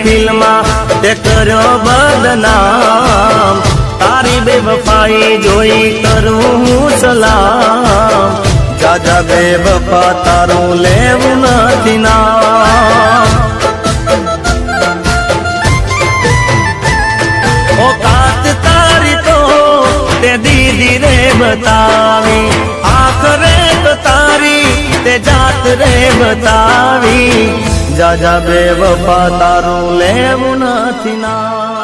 મહેફિલમાં તે કર્યો બદનામ। તારી બેવફાઈ જોઈ કરું હું સલામ। જાજા બેવફા તારું લેવું નથી નામ। औकात तारी तो ते दीदी रे बतावी, आखरे तो तारी ते जात रे बतावी। जाजा बेवफा तारू लेवू नथी नाम।